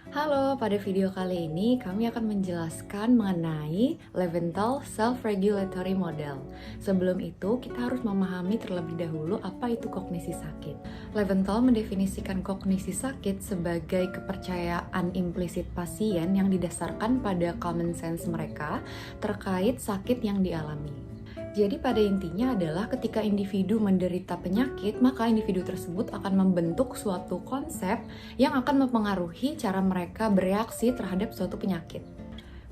Halo, pada video kali ini kami akan menjelaskan mengenai Leventhal Self-Regulatory Model. Sebelum itu, kita harus memahami terlebih dahulu apa itu kognisi sakit. Leventhal mendefinisikan kognisi sakit sebagai kepercayaan implisit pasien yang didasarkan pada common sense mereka terkait sakit yang dialami. Jadi pada intinya adalah ketika individu menderita penyakit, maka individu tersebut akan membentuk suatu konsep yang akan mempengaruhi cara mereka bereaksi terhadap suatu penyakit.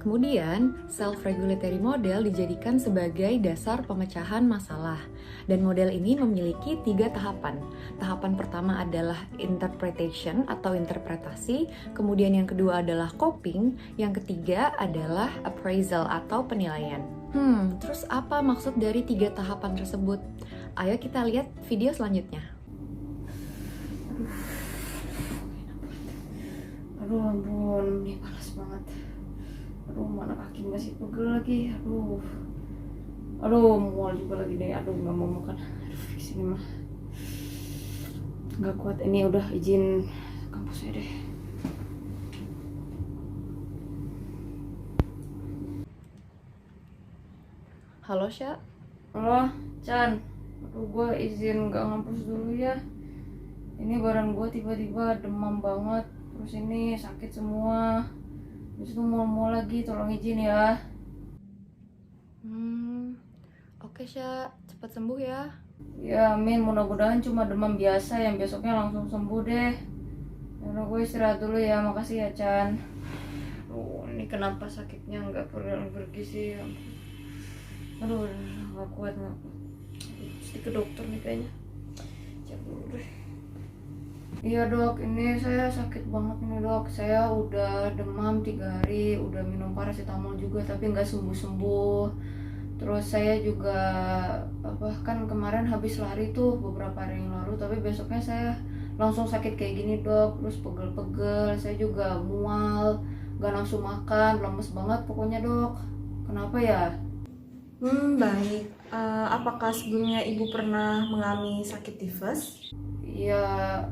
Kemudian, self-regulatory model dijadikan sebagai dasar pemecahan masalah. Dan model ini memiliki 3 tahapan. Tahapan pertama adalah interpretation atau interpretasi, kemudian yang kedua adalah coping, yang ketiga adalah appraisal atau penilaian. Terus apa maksud dari 3 tahapan tersebut? Ayo kita lihat video selanjutnya. Aduh ampun, ini panas banget. Aduh, mana kaki masih pegel lagi. Aduh, mual juga lagi deh. Aduh, nggak mau makan. Aduh, di sini mah nggak kuat. Ini udah izin kampusnya deh. Halo Sya. Halo, Chan. Aduh, gue izin nggak ngampus dulu ya. Ini badan gue tiba-tiba demam banget. Terus ini sakit semua. Terus itu mual-mual lagi. Tolong izin ya. Oke Sya, cepat sembuh ya. Ya amin, mudah-mudahan cuma demam biasa yang besoknya langsung sembuh deh. Yaudah, gue istirahat dulu ya, makasih ya Chan. Ini kenapa sakitnya nggak pergi sih. Aduh, nggak kuat. Mesti ke dokter nih kayaknya. Cek dulu deh. Iya dok, ini saya sakit banget nih dok. Saya udah demam 3 hari, udah minum paracetamol juga tapi nggak sembuh-sembuh. Terus saya juga kan kemarin habis lari tuh beberapa hari yang lalu, tapi besoknya saya langsung sakit kayak gini dok. Terus pegel-pegel, saya juga mual, gak nafsu makan, lemes banget pokoknya dok. Kenapa ya? Baik. Apakah sebelumnya ibu pernah mengalami sakit tifus? Ya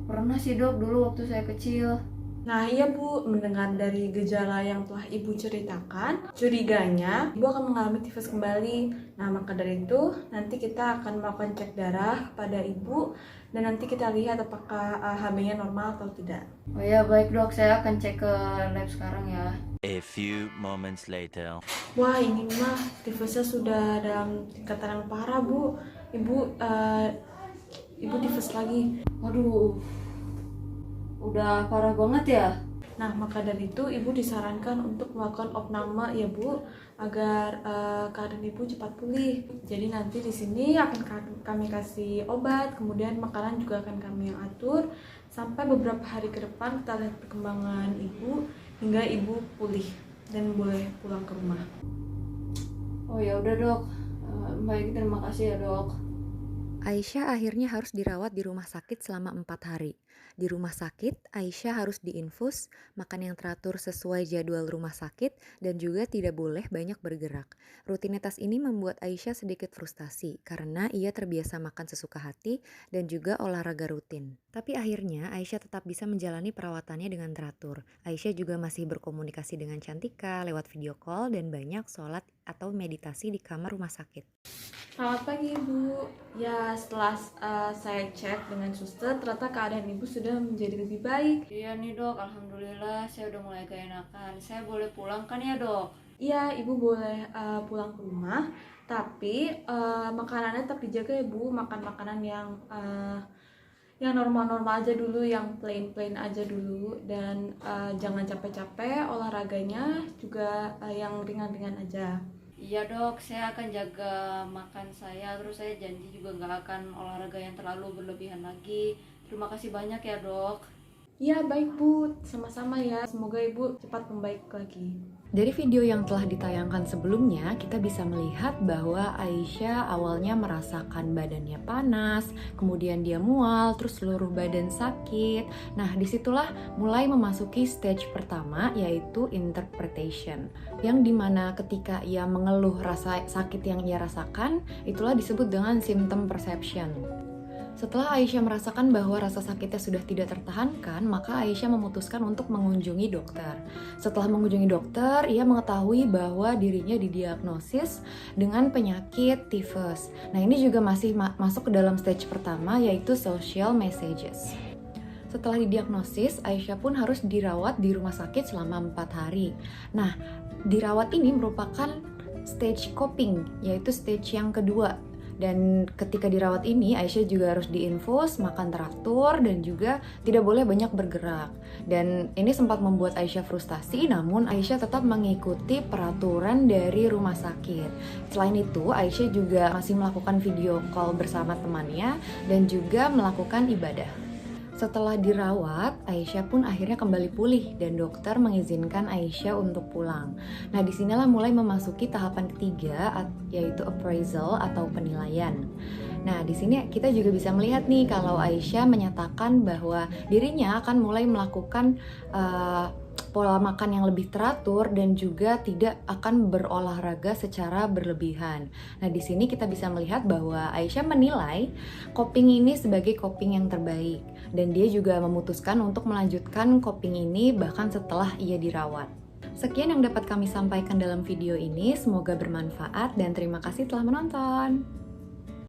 pernah sih dok, dulu waktu saya kecil. Nah iya Bu, mendengar dari gejala yang telah ibu ceritakan, curiganya ibu akan mengalami tifus kembali. Nah maka dari itu nanti kita akan melakukan cek darah kepada ibu dan nanti kita lihat apakah HB-nya normal atau tidak. Oh ya baik dok, saya akan cek ke lab sekarang ya. A few moments later. Wah ini mah tifusnya sudah dalam tingkatan yang parah Bu. Ibu tifus lagi. Waduh, udah parah banget ya. Nah, maka dari itu ibu disarankan untuk melakukan opname ya Bu, agar keadaan ibu cepat pulih. Jadi nanti di sini akan kami kasih obat, kemudian makanan juga akan kami yang atur sampai beberapa hari ke depan kita lihat perkembangan ibu hingga ibu pulih dan boleh pulang ke rumah. Oh ya udah dok, baik terima kasih ya dok. Aisyah akhirnya harus dirawat di rumah sakit selama 4 hari. Di rumah sakit, Aisyah harus diinfus, makan yang teratur sesuai jadwal rumah sakit, dan juga tidak boleh banyak bergerak. Rutinitas ini membuat Aisyah sedikit frustasi, karena ia terbiasa makan sesuka hati dan juga olahraga rutin. Tapi akhirnya Aisyah tetap bisa menjalani perawatannya dengan teratur. Aisyah juga masih berkomunikasi dengan Cantika lewat video call dan banyak sholat atau meditasi di kamar rumah sakit. Selamat pagi Ibu. Ya setelah saya cek dengan suster, ternyata keadaan Ibu sudah menjadi lebih baik. Iya nih dok, alhamdulillah saya udah mulai keenakan. Saya boleh pulang kan ya dok? Iya Ibu boleh pulang ke rumah, tapi makanannya tetap dijaga ya Bu. Makan makanan yang normal-normal aja dulu, yang plain aja dulu, dan jangan capek-capek. Olahraganya juga yang ringan-ringan aja. Iya dok, saya akan jaga makan saya. Terus saya janji juga nggak akan olahraga yang terlalu berlebihan lagi. Terima kasih banyak ya dok. Iya baik Bu, sama-sama ya. Semoga Ibu cepat membaik lagi. Dari video yang telah ditayangkan sebelumnya, kita bisa melihat bahwa Aisyah awalnya merasakan badannya panas, kemudian dia mual, terus seluruh badan sakit. Nah, disitulah mulai memasuki stage pertama, yaitu interpretation. Yang dimana ketika ia mengeluh rasa sakit yang ia rasakan, itulah disebut dengan symptom perception. Setelah Aisyah merasakan bahwa rasa sakitnya sudah tidak tertahankan, maka Aisyah memutuskan untuk mengunjungi dokter. Setelah mengunjungi dokter, ia mengetahui bahwa dirinya didiagnosis dengan penyakit tifus. Nah, ini juga masih masuk ke dalam stage pertama, yaitu social messages. Setelah didiagnosis, Aisyah pun harus dirawat di rumah sakit selama 4 hari. Nah, dirawat ini merupakan stage coping, yaitu stage yang kedua. Dan ketika dirawat ini, Aisyah juga harus diinfus, makan teratur, dan juga tidak boleh banyak bergerak. Dan ini sempat membuat Aisyah frustasi, namun Aisyah tetap mengikuti peraturan dari rumah sakit. Selain itu, Aisyah juga masih melakukan video call bersama temannya, dan juga melakukan ibadah. Setelah dirawat, Aisyah pun akhirnya kembali pulih dan dokter mengizinkan Aisyah untuk pulang. Nah, disinilah mulai memasuki tahapan ketiga, yaitu appraisal atau penilaian. Nah, di sini kita juga bisa melihat nih kalau Aisyah menyatakan bahwa dirinya akan mulai melakukan pola makan yang lebih teratur dan juga tidak akan berolahraga secara berlebihan. Nah, di sini kita bisa melihat bahwa Aisyah menilai coping ini sebagai coping yang terbaik dan dia juga memutuskan untuk melanjutkan coping ini bahkan setelah ia dirawat. Sekian yang dapat kami sampaikan dalam video ini, semoga bermanfaat dan terima kasih telah menonton.